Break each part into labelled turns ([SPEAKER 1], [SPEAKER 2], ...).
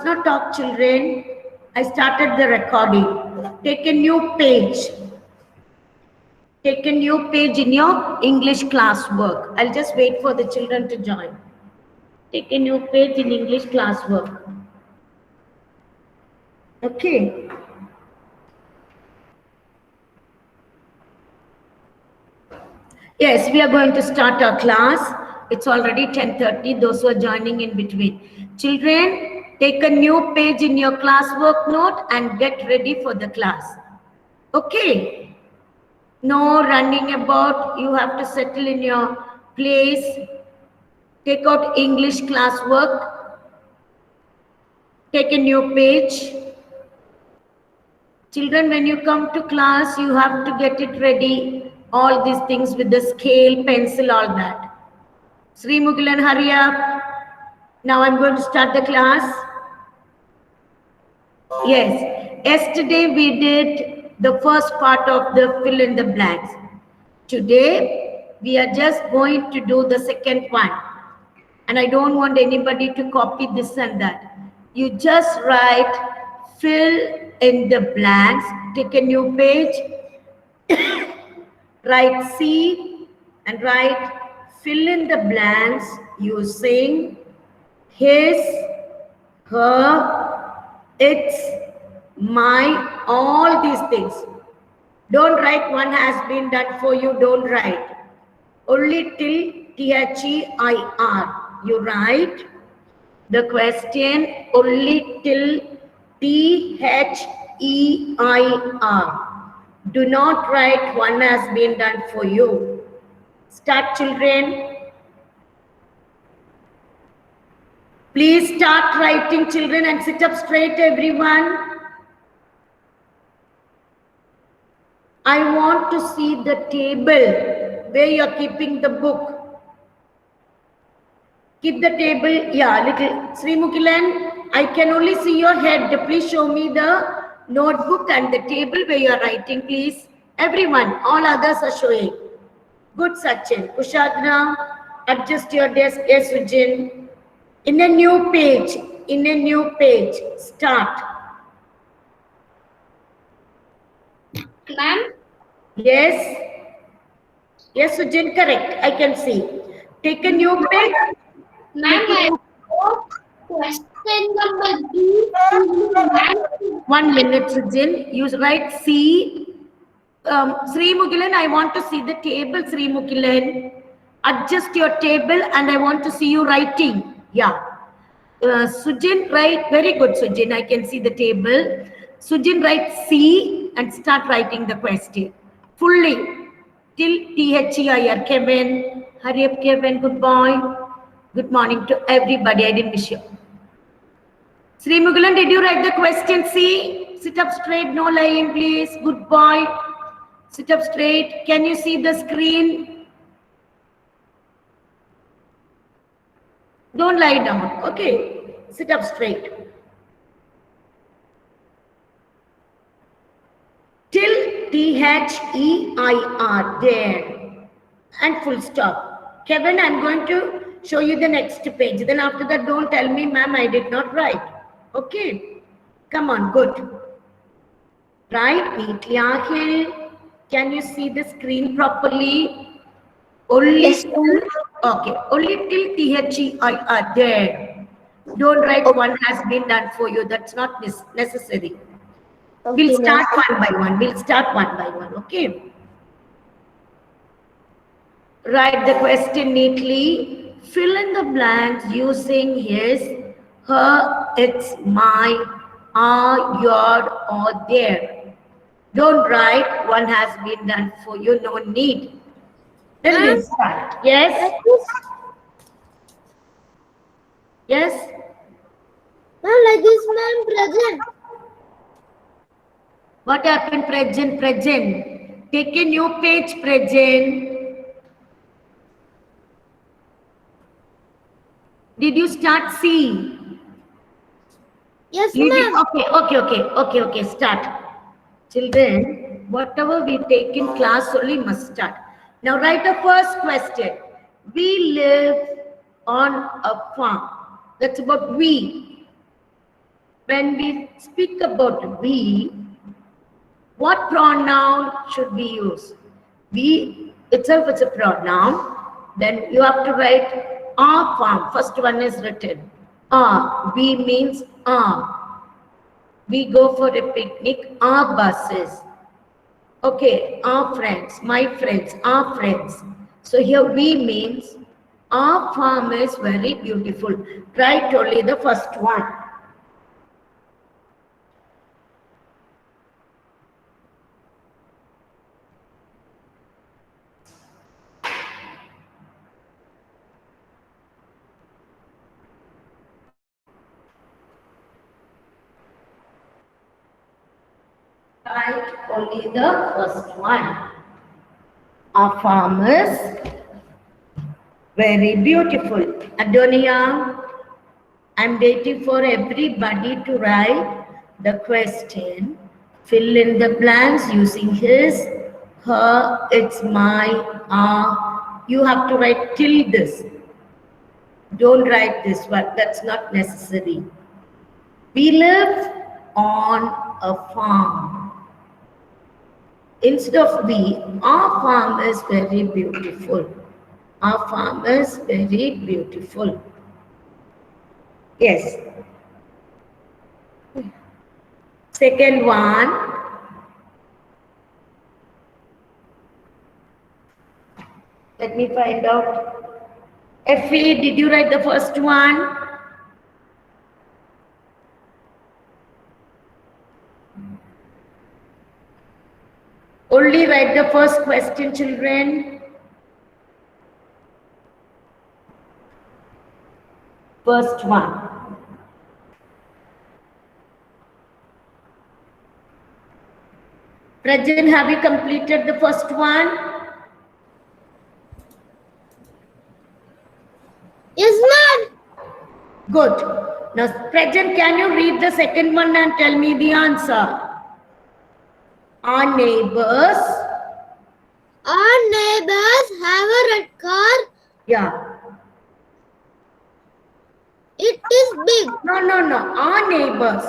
[SPEAKER 1] not talk, children. I started the recording. Take a new page. Take a new page in your English classwork. I'll just wait for the children to join. Take a new page in English classwork. Okay. Yes, we are going to start our class. It's already 10:30. Those who are joining in between. Children, take a new page in your classwork note and get ready for the class. Okay. No running about. You have to settle in your place. Take out English classwork. Take a new page. Children, when you come to class, you have to get it ready. All these things with the scale, pencil, all that. Sri Mugilan, hurry up. Now I'm going to start the class. Yes, yesterday we did the first part of the fill in the blanks. Today, we are just going to do the second one. And I don't want anybody to copy this and that. You just write fill in the blanks. Take a new page. Write C and write fill in the blanks using his, her, its, my, all these things. Don't write one has been done for you. Don't write. Only till THEIR. You write the question only till THEIR. Do not write one has been done for you. Start, children. Please start writing, children, and sit up straight, everyone. I want to see the table where you're keeping the book. Keep the table, yeah, little. Sri Mukilan, I can only see your head. Please show me the notebook and the table where you're writing, please. Everyone, all others are showing. Good, Sachin. Kushadna, adjust your desk. Yes, Sujin. In a new page, start.
[SPEAKER 2] Ma'am?
[SPEAKER 1] Yes. Yes, Sujin, correct. I can see. Take a new page.
[SPEAKER 2] Ma'am, I wrote question number B.
[SPEAKER 1] 1 minute, Sujin. You write C. Sri Mugilan, I want to see the table, Sri Mugilan. Adjust your table and I want to see you writing. Yeah. Sujin, write. Very good, Sujin. I can see the table. Sujin, write C and start writing the question. Fully. Till THEIR. Kevin. Hurry up, Kevin. Good boy. Good morning to everybody. I didn't miss you. Sri Mugilan, did you write the question C? Sit up straight. No lying, please. Good boy. Sit up straight. Can you see the screen? Don't lie down. Okay. Sit up straight. Till THEIR. There. And full stop. Kevin, I'm going to show you the next page. Then after that, don't tell me, ma'am, I did not write. Okay. Come on. Good. Write neatly, Ahil. Can you see the screen properly? Only
[SPEAKER 2] Yes,
[SPEAKER 1] till, okay, only till THEIR there. Don't write one has been done for you. That's not necessary.
[SPEAKER 2] Okay,
[SPEAKER 1] We'll start one by one. Okay. Write the question neatly. Fill in the blanks using his, her, its, my, are, your, or their. Don't write one has been done for you. No need. Then we'll start. Yes? Yes?
[SPEAKER 2] Ma'am, like this, ma'am, present.
[SPEAKER 1] What happened? Present. Take a new page, present. Did you start C?
[SPEAKER 2] Yes, ma'am.
[SPEAKER 1] Okay. Start. Children, whatever we take in class only must start. Now write the first question. We live on a farm. That's about we. when we speak about we, what pronoun should we use? We itself is a pronoun. Then you have to write our form. First one is written. We means we go for a picnic, our buses. Okay, our friends, my friends, our friends. So here we means our farm is very beautiful. Write only the first one. Write only the first one. Our farm is very beautiful. Adonia, I'm waiting for everybody to write the question. Fill in the blanks using his, her, it's my, our. You have to write till this. Don't write this one, that's not necessary. We live on a farm. Instead of we, our farm is very beautiful. Our farm is very beautiful. Yes. Second one. Let me find out. Effie, did you write the first one? Only write the first question, children. First one. Prajan, have you completed the first one?
[SPEAKER 2] Yes, ma'am.
[SPEAKER 1] Good. Now, Prajan, can you read the second one and tell me the answer? Our neighbors.
[SPEAKER 2] Our neighbors have a red car.
[SPEAKER 1] Yeah.
[SPEAKER 2] It is big.
[SPEAKER 1] No. Our neighbors.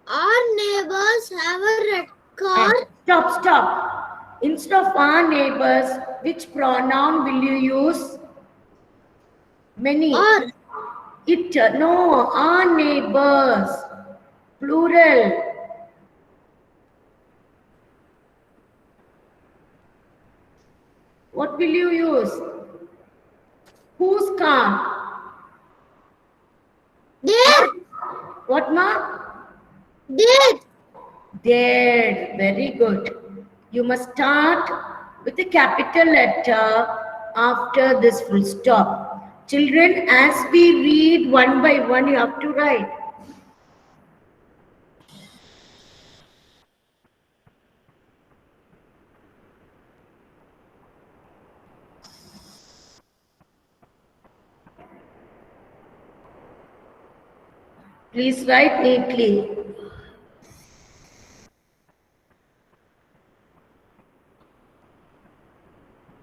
[SPEAKER 2] Our neighbors have a red car.
[SPEAKER 1] Stop. Instead of our neighbors, which pronoun will you use? Many.
[SPEAKER 2] Or.
[SPEAKER 1] It. No, our neighbors. Plural. What will you use? Whose car?
[SPEAKER 2] Their.
[SPEAKER 1] What, ma?
[SPEAKER 2] Their.
[SPEAKER 1] There. Very good. You must start with a capital letter after this full stop. Children, as we read one by one, you have to write. Please write neatly.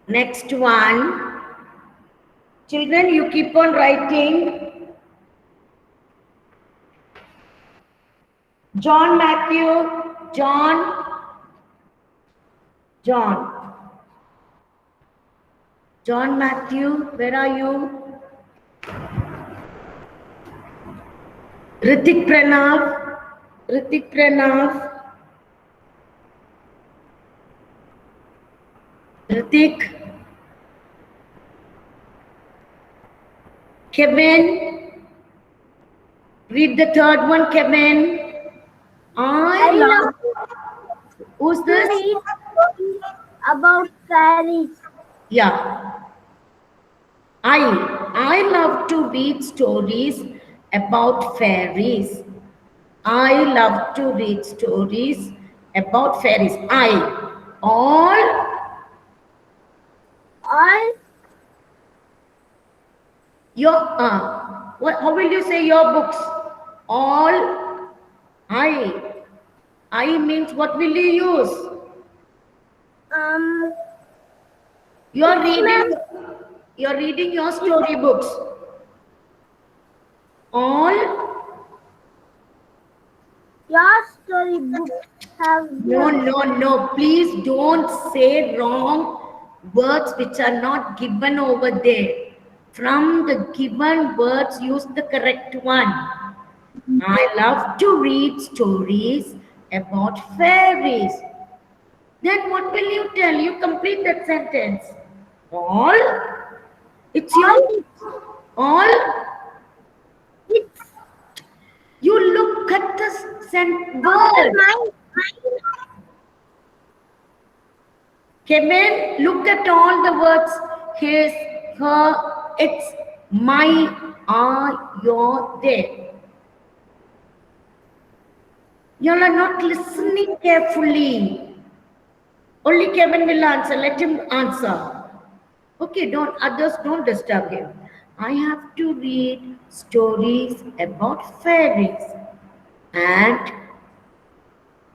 [SPEAKER 1] Next one. Children, you keep on writing. John Matthew. John. John Matthew, where are you? Ritik Pranav. Ritik. Kevin. Read the third one, Kevin. I love. Who's this?
[SPEAKER 2] About fairies.
[SPEAKER 1] Yeah. I love to read stories about fairies. I love to read stories about fairies. All. Your, how will you say your books? All. I means what will you use? You're reading your story books. All
[SPEAKER 2] your storybook have
[SPEAKER 1] No,
[SPEAKER 2] them.
[SPEAKER 1] no. Please don't say wrong words which are not given over there. From the given words, use the correct one. I love to read stories about fairies. Then what will you tell? You complete that sentence. All? It's your all?
[SPEAKER 2] It's
[SPEAKER 1] You look at the
[SPEAKER 2] all
[SPEAKER 1] word.
[SPEAKER 2] my
[SPEAKER 1] Kevin, look at all the words. His, her, its, my, are, your, there. You all are not listening carefully. Only Kevin will answer. Let him answer. Okay, others don't disturb him. I have to read stories about fairies. And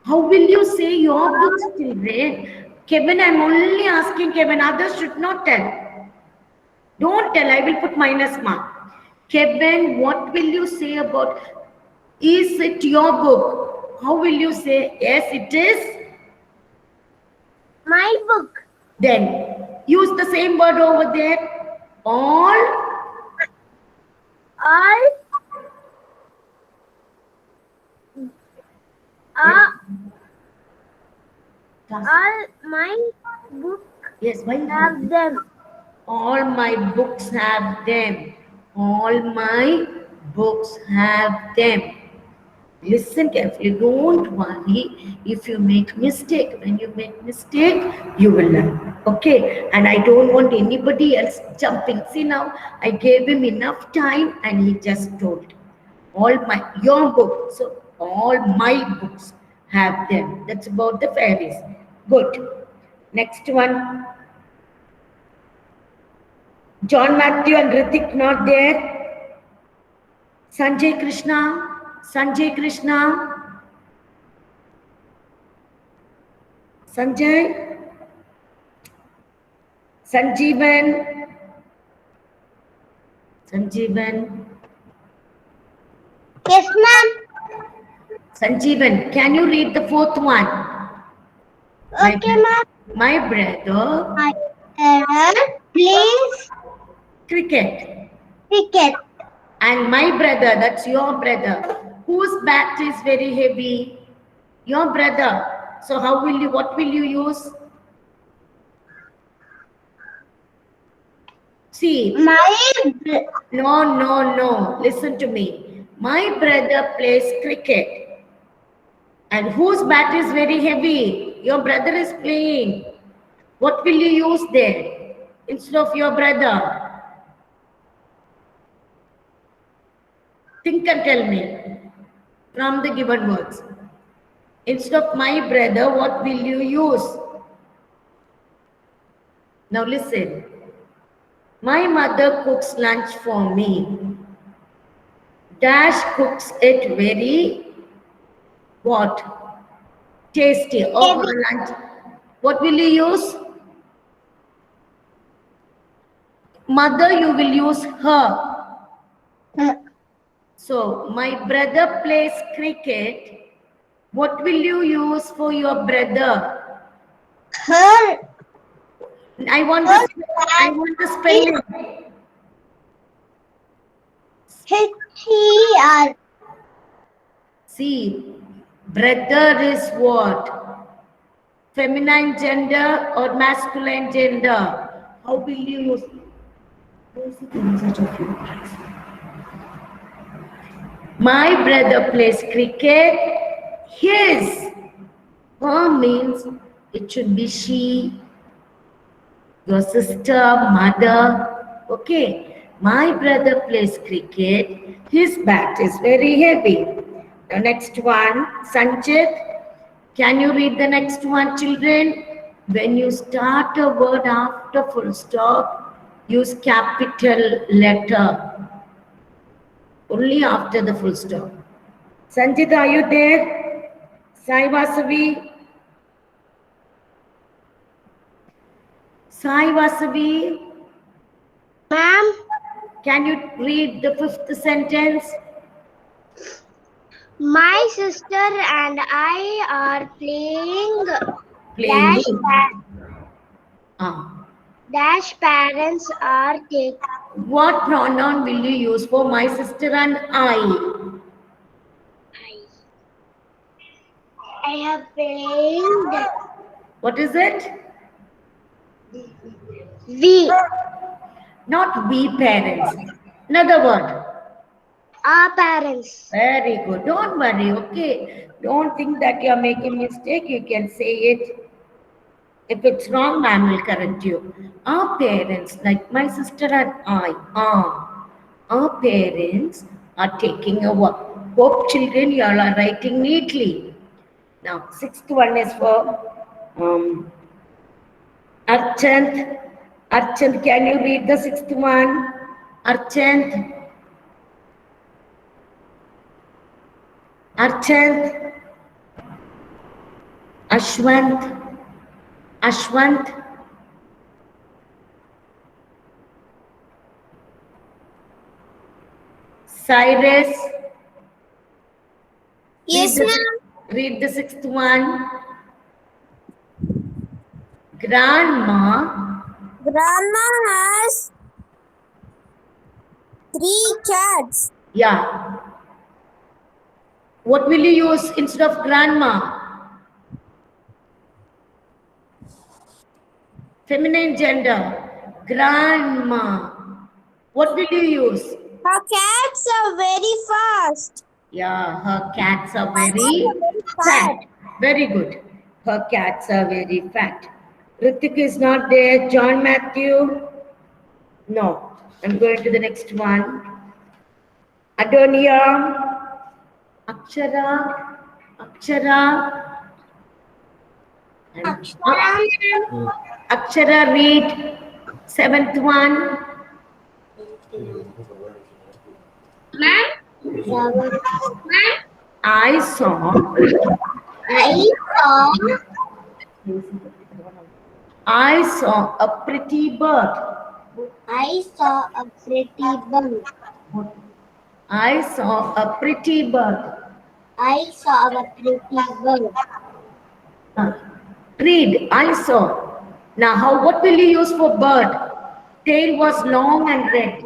[SPEAKER 1] how will you say your books, children? Kevin, I'm only asking Kevin. Others should not tell. Don't tell, I will put minus mark. Kevin, what will you say about, is it your book? How will you say, yes, it is?
[SPEAKER 2] my book.
[SPEAKER 1] Then use the same word over there. All.
[SPEAKER 2] All my book
[SPEAKER 1] Yes, why?
[SPEAKER 2] have them.
[SPEAKER 1] All my books have them. All my books have them. Listen carefully. Don't worry if you make mistake. When you make mistake, you will learn. Okay. And I don't want anybody else jumping. See now, I gave him enough time and he just told. Your book. So all my books have them. That's about the fairies. Good. Next one. John Matthew and Ritik not there. Sanjay Krishna. Sanjay Krishna. Sanjay. Sanjeevan. Sanjeevan.
[SPEAKER 2] Yes, ma'am.
[SPEAKER 1] Sanjeevan, can you read the fourth one?
[SPEAKER 2] Okay, ma'am.
[SPEAKER 1] My brother.
[SPEAKER 2] My brother plays
[SPEAKER 1] Cricket.
[SPEAKER 2] cricket.
[SPEAKER 1] And my brother, that's your brother, whose bat is very heavy? Your brother. So what will you use? See. No. Listen to me. My brother plays cricket. And whose bat is very heavy? Your brother is playing. What will you use there instead of your brother? Think and tell me from the given words. Instead of my brother, what will you use? Now listen. My mother cooks lunch for me. Dash cooks it very what? Tasty. Oh, for lunch. What will you use? Mother, you will use her. So, my brother plays cricket. What will you use for your brother?
[SPEAKER 2] Her.
[SPEAKER 1] I want the spelling.
[SPEAKER 2] H-E-R.
[SPEAKER 1] See, brother is what? Feminine gender or masculine gender? How will you use? My brother plays cricket. His. Her means it should be she, your sister, mother. Okay. My brother plays cricket. His bat is very heavy. The next one, Sanchit. Can you read the next one, children? When you start a word after full stop, use capital letter. Only after the full stop. Sanjit, are you there? Sai Vasavi? Sai Vasavi?
[SPEAKER 2] Ma'am.
[SPEAKER 1] Can you read the fifth sentence?
[SPEAKER 2] My sister and I are playing
[SPEAKER 1] Playing.
[SPEAKER 2] dash parents are taking.
[SPEAKER 1] What pronoun will you use for my sister and I?
[SPEAKER 2] I have played.
[SPEAKER 1] What is it?
[SPEAKER 2] We.
[SPEAKER 1] Not we parents. Another word.
[SPEAKER 2] Our parents.
[SPEAKER 1] Very good. Don't worry, okay? Don't think that you are making mistake. You can say it. If it's wrong, ma'am will correct you. Our parents, like my sister and I, our parents are taking a walk. Hope children, you all are writing neatly. Now, sixth one is for Archant. Archant, can you read the sixth one? Archant. Archant. Ashwant. Ashwant. Cyrus.
[SPEAKER 2] Yes, ma'am.
[SPEAKER 1] Read the sixth one. Grandma.
[SPEAKER 2] Grandma has 3 cats.
[SPEAKER 1] Yeah. What will you use instead of grandma? Feminine gender. Grandma. What will you use?
[SPEAKER 2] Her cats are very fast.
[SPEAKER 1] Yeah, her cats are very fat. Very good. Her cats are very fat. Ritik is not there. John Matthew? No. I'm going to the next one. Adonia? Akshara? Akshara? Akshara, read. Seventh one. I saw a pretty bird.
[SPEAKER 2] I saw a pretty bird.
[SPEAKER 1] I saw a pretty bird.
[SPEAKER 2] I saw a pretty bird.
[SPEAKER 1] Read, I saw. Now, what will you use for bird? Tail was long and red.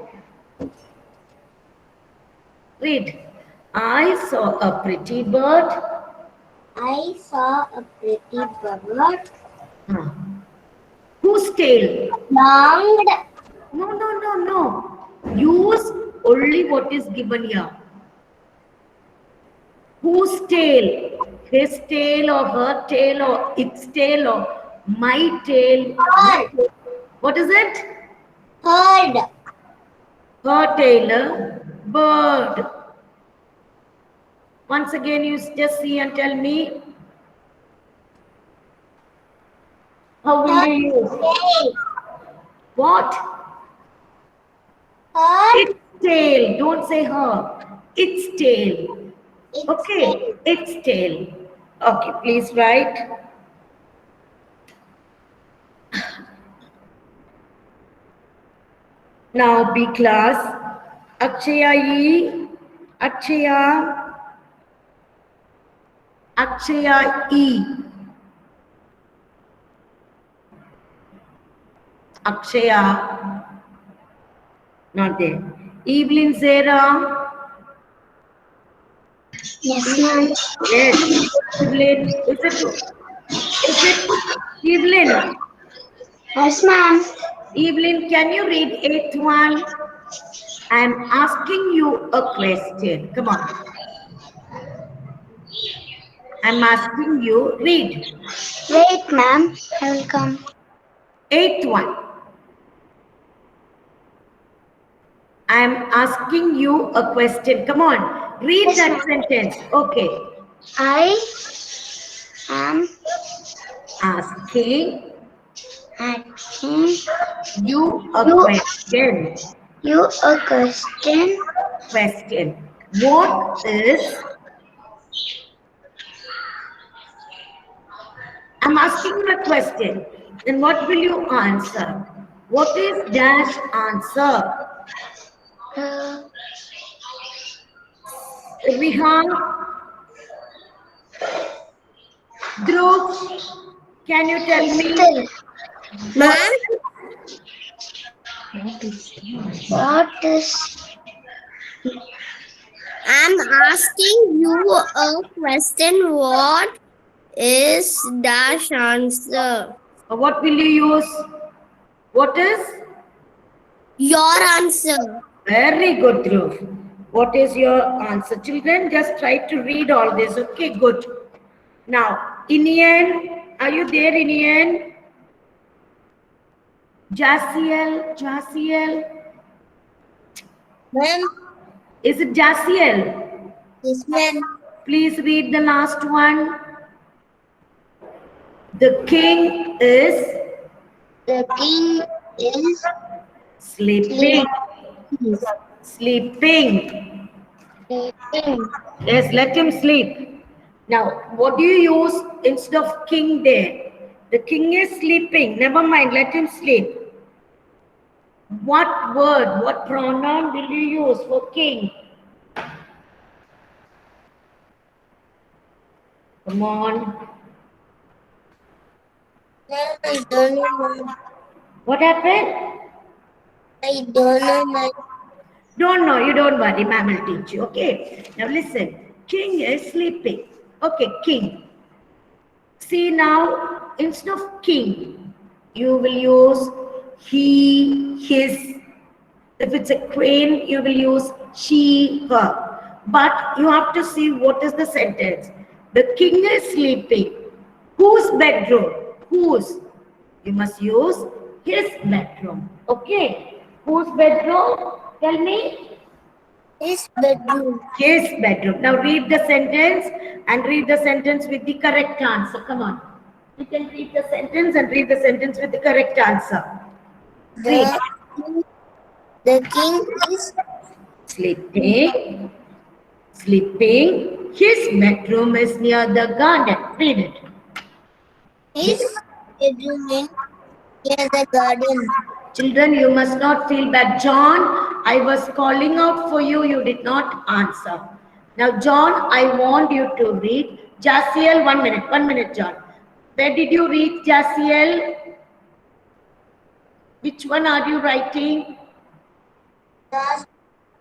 [SPEAKER 1] Read. I saw a pretty bird.
[SPEAKER 2] I saw a pretty bird.
[SPEAKER 1] Whose tail?
[SPEAKER 2] Long.
[SPEAKER 1] No. Use only what is given here. Whose tail? His tail or her tail or its tail or my tail?
[SPEAKER 2] Bird.
[SPEAKER 1] What is it?
[SPEAKER 2] Bird.
[SPEAKER 1] Her tail, bird. Once again, you just see and tell me. How will you use? What?
[SPEAKER 2] Bird.
[SPEAKER 1] Its tail. Don't say her. Its tail. Okay, its tail. Okay, please write. Now, B class. Akshaya E. Akshaya. Akshaya E. Akshaya. Not there. Evelyn Zera.
[SPEAKER 2] Yes, ma'am.
[SPEAKER 1] Yes. Evelyn. Is it Evelyn?
[SPEAKER 2] Yes, ma'am.
[SPEAKER 1] Evelyn, can you read eighth one? I'm asking you a question. Come on. I'm asking you, read.
[SPEAKER 2] Wait, ma'am. I will come.
[SPEAKER 1] Eighth one. I'm asking you a question. Come on. Read
[SPEAKER 2] Yes,
[SPEAKER 1] that
[SPEAKER 2] ma'am.
[SPEAKER 1] sentence. Okay.
[SPEAKER 2] I am
[SPEAKER 1] Asking
[SPEAKER 2] asking
[SPEAKER 1] you a question.
[SPEAKER 2] you a question.
[SPEAKER 1] Question. What is... I'm asking you a question. Then what will you answer? What is dash answer? Rihan, Dhruv, can you tell me?
[SPEAKER 2] Ma'am, what is? I'm asking you a question. What is dash answer?
[SPEAKER 1] What will you use? What is?
[SPEAKER 2] Your answer.
[SPEAKER 1] Very good, Dhruv. What is your answer? Children, just try to read all this. Okay, good. Now, Inian, are you there, Inian? Jasiel.
[SPEAKER 2] Ma'am,
[SPEAKER 1] Is it Jasiel?
[SPEAKER 2] yes, ma'am.
[SPEAKER 1] Please read the last one. The king is
[SPEAKER 2] The king is
[SPEAKER 1] sleeping.
[SPEAKER 2] sleeping.
[SPEAKER 1] Yes, let him sleep. Now, what do you use instead of king there? The king is sleeping. Never mind, let him sleep. What word, what pronoun will you use for king? Come on.
[SPEAKER 2] I don't know.
[SPEAKER 1] What happened?
[SPEAKER 2] I don't know. Ma'am.
[SPEAKER 1] Don't know, you don't worry, ma'am will teach you. Okay. Now listen. King is sleeping. Okay, king. See now, instead of king, you will use he, his. If it's a queen, you will use she, her. But you have to see what is the sentence. The king is sleeping. Whose bedroom? Whose? You must use his bedroom. Okay. Whose bedroom? Tell me.
[SPEAKER 2] His bedroom.
[SPEAKER 1] His bedroom. Now read the sentence and read the sentence with the correct answer. Come on. You can read the sentence and read the sentence with the correct answer. Read.
[SPEAKER 2] The king is
[SPEAKER 1] Sleeping. Sleeping. His bedroom is near the garden. Read it.
[SPEAKER 2] his bedroom in near the garden.
[SPEAKER 1] Children, you must not feel bad. John, I was calling out for you. You did not answer. Now, John, I want you to read. Jasiel, 1 minute. 1 minute, John. Where did you read, Jasiel? Which one are you writing?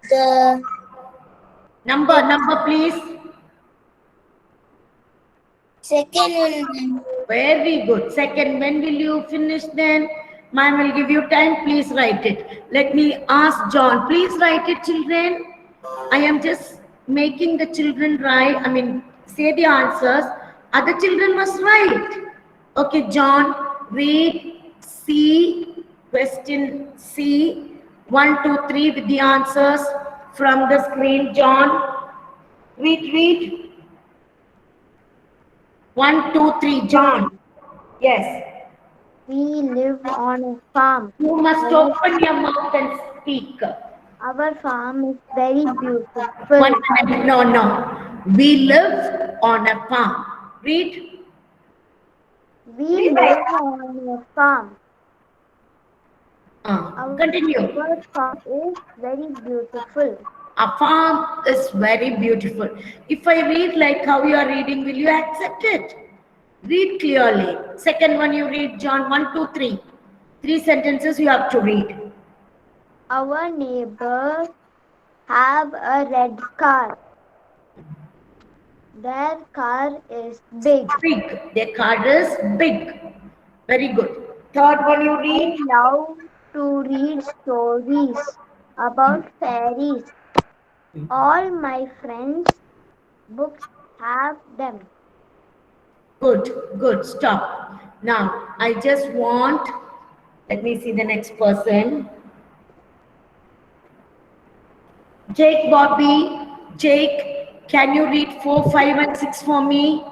[SPEAKER 2] The
[SPEAKER 1] Number, please.
[SPEAKER 2] second one.
[SPEAKER 1] Very good. Second, when will you finish then? Ma'am will give you time. Please write it. Let me ask John. Please write it, children. I am just making the children write. Say the answers. Other children must write. Okay, John, read C, question C, 1, 2, 3 with the answers from the screen. John, read. 1, 2, 3, John. Yes.
[SPEAKER 2] We live on a farm.
[SPEAKER 1] You must open your mouth and speak.
[SPEAKER 2] Our farm is very beautiful.
[SPEAKER 1] 1 minute. No. We live on a farm. Read.
[SPEAKER 2] We live on a farm.
[SPEAKER 1] Continue.
[SPEAKER 2] Our farm is very beautiful.
[SPEAKER 1] A farm is very beautiful. If I read like how you are reading, will you accept it? Read clearly. Second one you read, John, 1, 2, 3. 3 sentences you have to read.
[SPEAKER 2] Our neighbors have a red car. Their car is big.
[SPEAKER 1] Big. Their car is big. Very good. Third one you read.
[SPEAKER 2] I love to read stories about fairies. All my friends' books have them.
[SPEAKER 1] Good. Stop. Now, I just want, let me see the next person. Jake Bobby. Jake, can you read 4, 5, and 6 for me?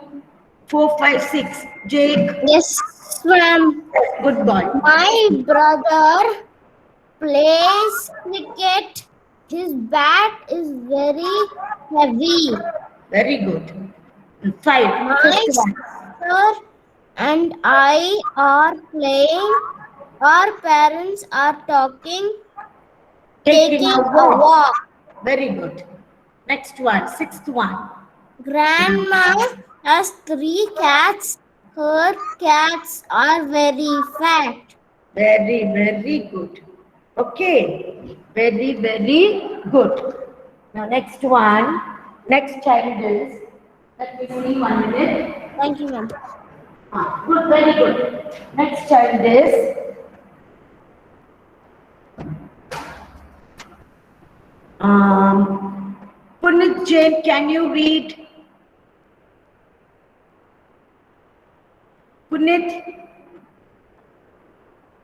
[SPEAKER 1] 4, 5, 6. Jake.
[SPEAKER 2] Yes, ma'am.
[SPEAKER 1] Good boy.
[SPEAKER 2] My brother plays cricket. His bat is very heavy.
[SPEAKER 1] Very good. 5.
[SPEAKER 2] My
[SPEAKER 1] Fifth one.
[SPEAKER 2] sister and I are playing. Our parents are talking, taking a walk.
[SPEAKER 1] Very good. Next one. 6th one.
[SPEAKER 2] Grandma Has 3 cats. Her cats are very fat.
[SPEAKER 1] Very, very good. Okay. Very, very good. Now next one. Next child is, let me see 1 minute.
[SPEAKER 2] Thank you, ma'am.
[SPEAKER 1] Good, very good. Next child is Punit Jain. Can you read? Punit?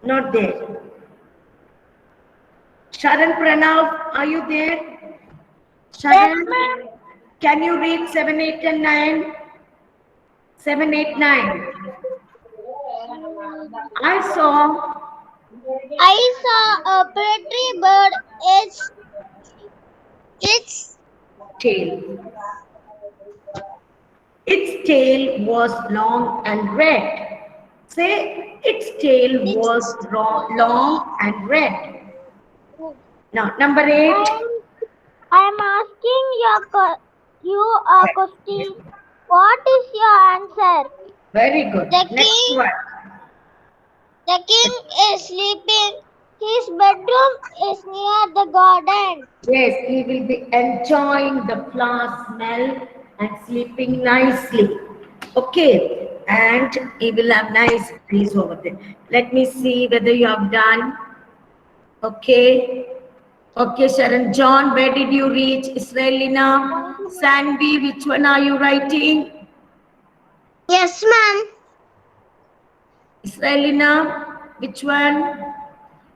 [SPEAKER 1] Not there. Sharan Pranav, are you there? Sharan, can you read 7, 8 and 9? 7, 8, 9. I saw
[SPEAKER 2] A pretty bird. Its
[SPEAKER 1] tail. Its tail was long and red. Say, its tail was long and red. Now, number 8.
[SPEAKER 2] I'm asking you a question. What is your answer?
[SPEAKER 1] Very good.
[SPEAKER 2] The
[SPEAKER 1] Next
[SPEAKER 2] king.
[SPEAKER 1] one.
[SPEAKER 2] The king is sleeping. His bedroom is near the garden.
[SPEAKER 1] Yes, he will be enjoying the flower smell and sleeping nicely. Okay, and he will have nice trees over there. Let me see whether you have done. Okay. Okay, Sharon. John, where did you reach? Israelina, Sandy, which one are you writing?
[SPEAKER 2] Yes, ma'am.
[SPEAKER 1] Israelina, which one?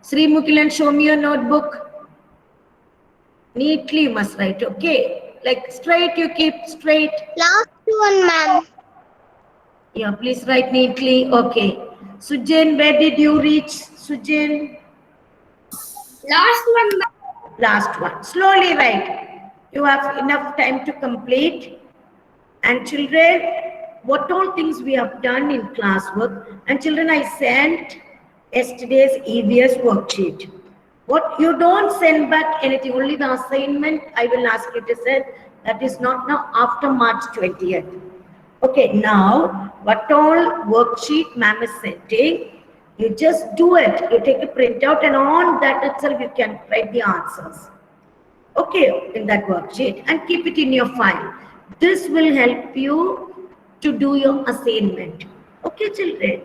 [SPEAKER 1] Sri Mukilan, show me your notebook. Neatly you must write, okay? Like straight, you keep straight.
[SPEAKER 2] Last one, ma'am.
[SPEAKER 1] Yeah, please write neatly. Okay. Sujin, where did you reach? Sujin?
[SPEAKER 2] Last one, ma'am.
[SPEAKER 1] Last one. Slowly write. You have enough time to complete. And children, what all things we have done in classwork. And children, I sent yesterday's EVS worksheet. What you don't send back anything, only the assignment I will ask you to send. That is not now, after March 20th. Okay, now what all worksheet ma'am is sending, you just do it. You take a printout and on that itself you can write the answers. Okay, in that worksheet and keep it in your file. This will help you to do your assignment. Okay, children?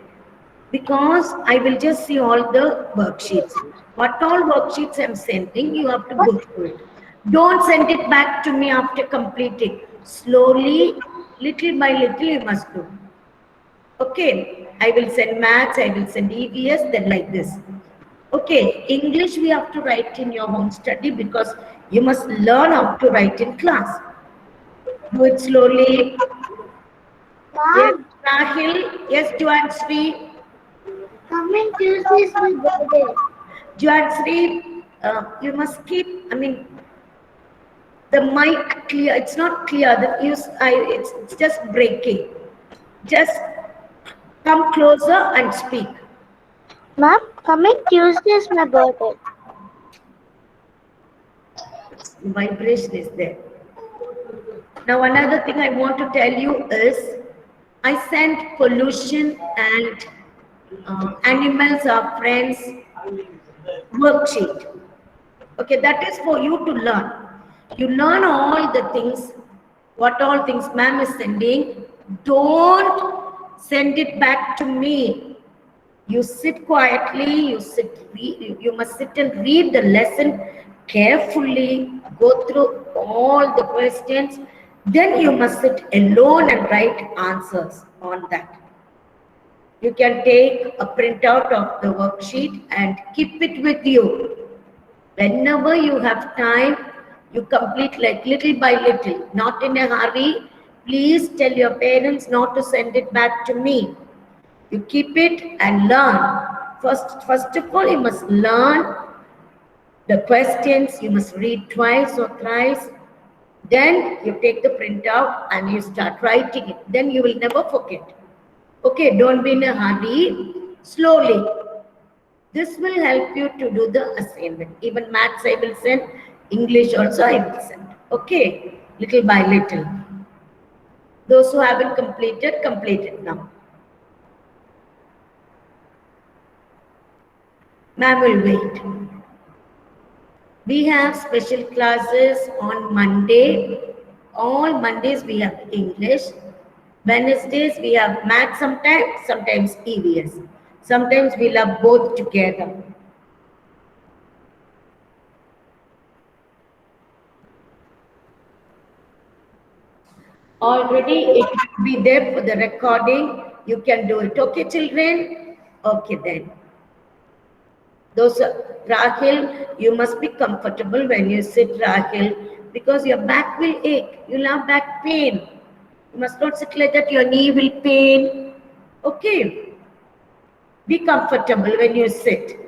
[SPEAKER 1] Because I will just see all the worksheets. What all worksheets I'm sending, you have to go through it. Don't send it back to me after completing. Slowly, little by little, you must do. Okay, I will send maths, I will send EVS, then like this. Okay, English we have to write in your home study because you must learn how to write in class. Do it slowly. Yes, Rahil. Yes, Juansri.
[SPEAKER 2] Coming Tuesday is my birthday.
[SPEAKER 1] Juansri, you must keep, the mic clear. It's not clear. It's just breaking. Just come closer and speak.
[SPEAKER 2] Ma'am, coming Tuesday is my birthday.
[SPEAKER 1] Vibration is there. Now, another thing I want to tell you is, I sent pollution and animals are friends worksheet. Okay, that is for you to learn. You learn all the things, what all things ma'am is sending. Don't send it back to me. You sit quietly, you must sit and read the lesson carefully, go through all the questions. Then you must sit alone and write answers on that. You can take a printout of the worksheet and keep it with you. Whenever you have time, you complete like little by little, not in a hurry. Please tell your parents not to send it back to me. You keep it and learn. First of all, you must learn the questions. You must read twice or thrice. Then you take the printout and you start writing it. Then you will never forget. Okay, don't be in a hurry. Slowly. This will help you to do the assignment. Even maths I will send, English also I will send. Okay, little by little. Those who haven't completed, complete it now. Ma'am will wait. We have special classes on Monday. All Mondays we have English. Wednesdays we have math sometimes EVS. Sometimes we'll have both together. Already it will be there for the recording. You can do it. Okay, children? Okay then. Those Rahil, you must be comfortable when you sit, Rahil, because your back will ache. You'll have back pain. You must not sit like that. Your knee will pain. Okay. Be comfortable when you sit.